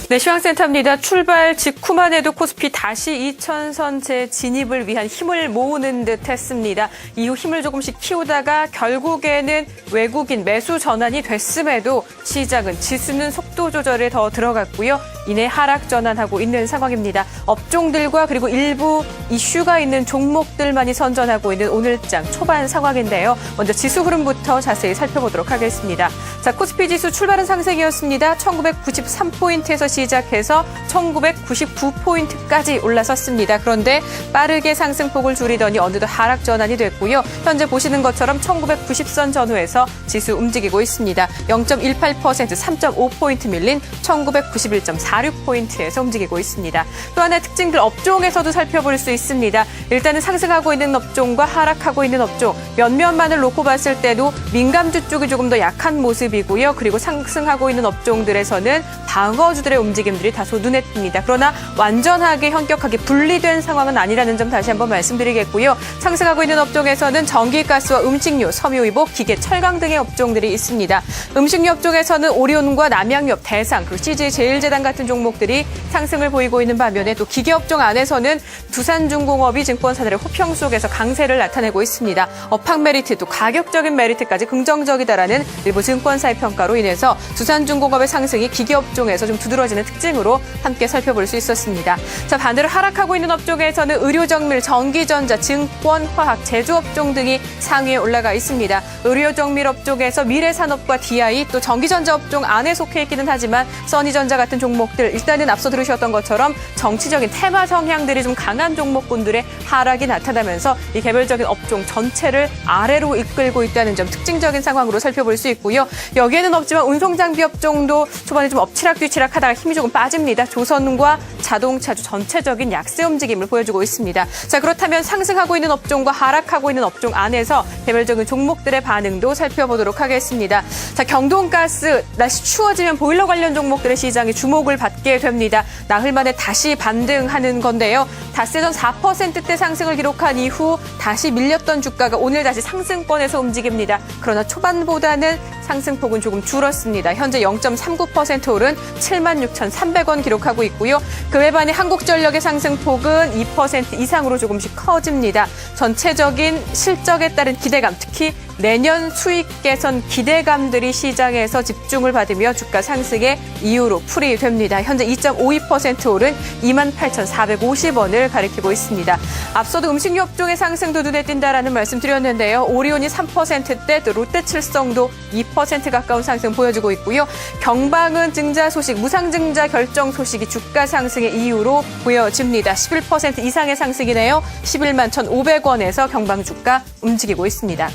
네, 시황센터입니다. 출발 직후만 해도 코스피 다시 2000선 재진입을 위한 힘을 모으는 듯 했습니다. 이후 힘을 조금씩 키우다가 결국에는 외국인 매수 전환이 됐음에도 시장은 지수는 속도 조절에 더 들어갔고요. 이내 하락 전환하고 있는 상황입니다. 업종들과 그리고 일부 이슈가 있는 종목들만이 선전하고 있는 오늘장 초반 상황인데요. 먼저 지수 흐름부터 자세히 살펴보도록 하겠습니다. 자, 코스피 지수 출발은 상승이었습니다. 1993포인트에서 시작해서 1999포인트까지 올라섰습니다. 그런데 빠르게 상승폭을 줄이더니 어느덧 하락 전환이 됐고요. 현재 보시는 것처럼 1990선 전후에서 지수 움직이고 있습니다. 0.18% 3.5포인트 밀린 1991.46포인트에서 움직이고 있습니다. 또 하나의 특징들 업종에서도 살펴볼 수 있습니다. 일단은 상승하고 있는 업종과 하락하고 있는 업종 몇몇만을 놓고 봤을 때도 민감주 쪽이 조금 더 약한 모습이고요. 그리고 상승하고 있는 업종들에서는 방어주들의 움직임들이 다소 눈에 띕니다. 그러나 완전하게 현격하게 분리된 상황은 아니라는 점 다시 한번 말씀드리겠고요. 상승하고 있는 업종에서는 전기가스와 음식료, 섬유의복, 기계, 철강 등의 업종들이 있습니다. 음식료 업종에서는 오리온과 남양유업, 대상, 그리고 CJ제일제당 같은 종목들이 상승을 보이고 있는 반면에 또 기계 업종 안에서는 두산중공업이 증권사들의 호평 속에서 강세를 나타내고 있습니다. 업황 메리트, 또 가격적인 메리트까지 긍정적이다라는 일부 증권사의 평가로 인해서 두산중공업의 상승이 기계 업종에서 좀 두드러지는 특징으로 함께 살펴볼 수 있었습니다. 자, 반대로 하락하고 있는 업종에서는 의료정밀, 전기전자, 증권, 화학, 제조업종 등이 상위에 올라가 있습니다. 의료정밀 업종에서 미래산업과 DI, 또 전기전자 업종 안에 속해 있기는 하지만 써니전자 같은 종목들, 일단은 앞서 들으셨던 것처럼 정치적인 테마 성향들이 좀 강한 종목군들의 하락이 나타나면서 이 개별적인 업종 전체를 아래로 이끌고 있다는 점 특징적인 상황으로 살펴볼 수 있고요. 여기에는 없지만 운송장비 업종도 초반에 좀 엎치락뒤치락 하다가 힘이 조금 빠집니다. 조선과 자동차주 전체적인 약세 움직임을 보여주고 있습니다. 자, 그렇다면 상승하고 있는 업종과 하락하고 있는 업종 안에서 개별적인 종목들의 반응도 살펴보도록 하겠습니다. 자, 경동가스, 날씨 추워지면 보일러 관련 종목들의 시장이 주목을 받게 됩니다. 나흘 만에 다시 반등하는 건데요. 닷새전 4%대 상승을 기록한 이후 다시 밀렸던 주가가 오늘 다시 상승권에서 움직입니다. 그러나 초반보다는 상승폭은 조금 줄었습니다. 현재 0.39% 오른 76,300원 기록하고 있고요. 그에 반해 한국전력의 상승폭은 2% 이상으로 조금씩 커집니다. 전체적인 실적에 따른 기대감, 특히 내년 수익 개선 기대감들이 시장에서 집중을 받으며 주가 상승의 이유로 풀이됩니다. 현재 2.52% 오른 28,450원을 가리키고 있습니다. 앞서도 음식료 업종의 상승도 눈에 띈다라는 말씀 드렸는데요. 오리온이 3%대, 또 롯데칠성도 2% 가까운 상승 보여주고 있고요. 경방은 증자 소식, 무상증자 결정 소식이 주가 상승의 이유로 보여집니다. 11% 이상의 상승이네요. 11만 1,500원에서 경방 주가 움직이고 있습니다.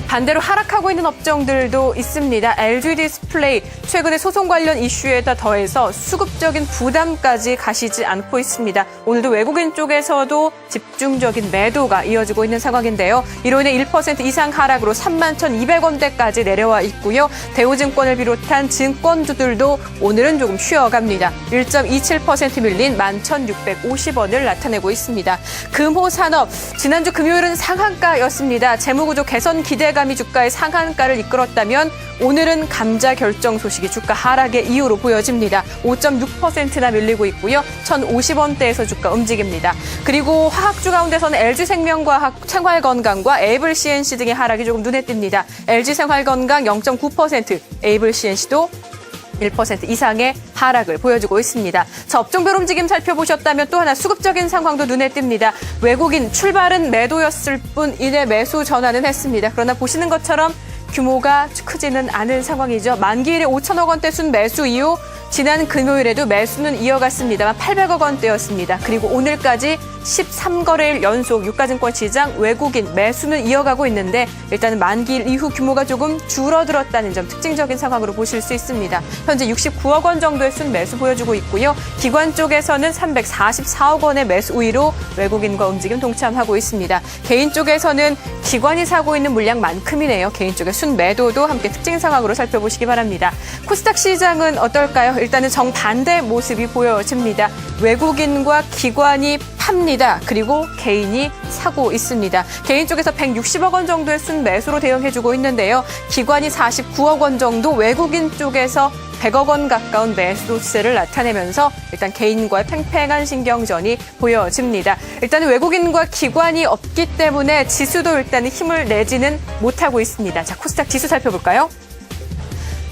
반대로 하락하고 있는 업종들도 있습니다. LG 디스플레이, 최근에 소송 관련 이슈에다 더해서 수급적인 부담까지 가시지 않고 있습니다. 오늘도 외국인 쪽에서도 집중적인 매도가 이어지고 있는 상황인데요. 이로 인해 1% 이상 하락으로 31,200원대까지 내려와 있고요. 대우증권을 비롯한 증권주들도 오늘은 조금 쉬어갑니다. 1.27% 밀린 11,650원을 나타내고 있습니다. 금호산업, 지난주 금요일은 상한가였습니다. 재무구조 개선 기대감이 주가의 상한가를 이끌었다면 오늘은 감자 결정 소식이 주가 하락의 이유로 보여집니다. 5.6%나 밀리고 있고요. 1,050원대에서 주가 움직입니다. 그리고 화학주 가운데서는 LG생명과학, 생활건강과 에이블 CNC 등의 하락이 조금 눈에 띕니다. LG생활건강 0.9%, 에이블 CNC도 1% 이상의 하락을 보여주고 있습니다. 자, 업종별 움직임 살펴보셨다면 또 하나 수급적인 상황도 눈에 띕니다. 외국인 출발은 매도였을 뿐 이내 매수 전환은 했습니다. 그러나 보시는 것처럼 규모가 크지는 않은 상황이죠. 만기일에 5천억 원대 순 매수 이후 지난 금요일에도 매수는 이어갔습니다만 800억 원대였습니다. 그리고 오늘까지 13거래일 연속 유가증권 시장 외국인 매수는 이어가고 있는데 일단은 만기일 이후 규모가 조금 줄어들었다는 점 특징적인 상황으로 보실 수 있습니다. 현재 69억 원 정도의 순 매수 보여주고 있고요. 기관 쪽에서는 344억 원의 매수 우위로 외국인과 움직임 동참하고 있습니다. 개인 쪽에서는 기관이 사고 있는 물량만큼이네요. 개인 쪽의 순 매도도 함께 특징 상황으로 살펴보시기 바랍니다. 코스닥 시장은 어떨까요? 일단은 정반대 모습이 보여집니다. 외국인과 기관이 삽니다. 그리고 개인이 사고 있습니다. 개인 쪽에서 160억 원 정도의 순매수로 대응해주고 있는데요. 기관이 49억 원 정도, 외국인 쪽에서 100억 원 가까운 매수세를 나타내면서 일단 개인과의 팽팽한 신경전이 보여집니다. 일단 외국인과 기관이 없기 때문에 지수도 일단 힘을 내지는 못하고 있습니다. 자, 코스닥 지수 살펴볼까요?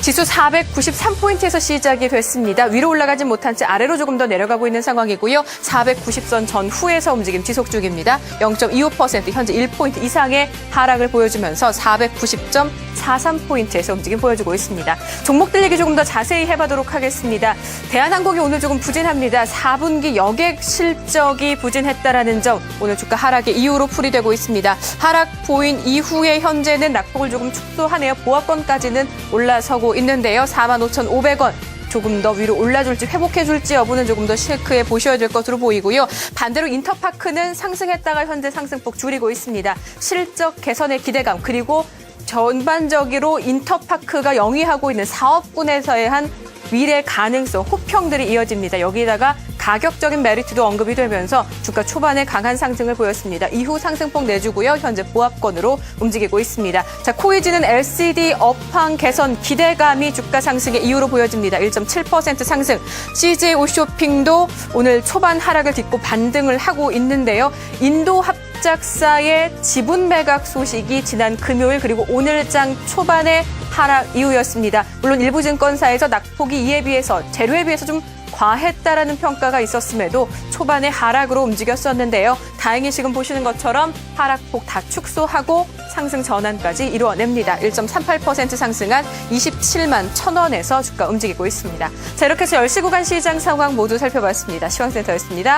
지수 493포인트에서 시작이 됐습니다. 위로 올라가지 못한 채 아래로 조금 더 내려가고 있는 상황이고요. 490선 전후에서 움직임 지속 중입니다. 0.25% 현재 1포인트 이상의 하락을 보여주면서 490.43포인트에서 움직임 보여주고 있습니다. 종목들 얘기 조금 더 자세히 해보도록 하겠습니다. 대한항공이 오늘 조금 부진합니다. 4분기 여객 실적이 부진했다라는 점 오늘 주가 하락의 이유로 풀이되고 있습니다. 하락 보인 이후에 현재는 낙폭을 조금 축소하네요. 보합권까지는 올라서고 있는데요. 45,500원. 조금 더 위로 올라줄지 회복해줄지 여부는 조금 더 체크해 보셔야 될 것으로 보이고요. 반대로 인터파크는 상승했다가 현재 상승폭 줄이고 있습니다. 실적 개선의 기대감 그리고 전반적으로 인터파크가 영위하고 있는 사업군에서의 한 미래 가능성, 호평들이 이어집니다. 여기다가 가격적인 메리트도 언급이 되면서 주가 초반에 강한 상승을 보였습니다. 이후 상승폭 내주고요. 현재 보합권으로 움직이고 있습니다. 자, 코이지는 LCD 업황 개선 기대감이 주가 상승의 이유로 보여집니다. 1.7% 상승. CJ 오쇼핑도 오늘 초반 하락을 딛고 반등을 하고 있는데요. 인도 합작사의 지분 매각 소식이 지난 금요일 그리고 오늘장 초반에 하락 이후였습니다. 물론 일부 증권사에서 낙폭이 이에 비해서 재료에 비해서 좀 과했다라는 평가가 있었음에도 초반에 하락으로 움직였었는데요. 다행히 지금 보시는 것처럼 하락폭 다 축소하고 상승 전환까지 이루어냅니다. 1.38% 상승한 27만 1,000원에서 주가 움직이고 있습니다. 자, 이렇게 해서 10시 구간 시장 상황 모두 살펴봤습니다. 시황센터였습니다.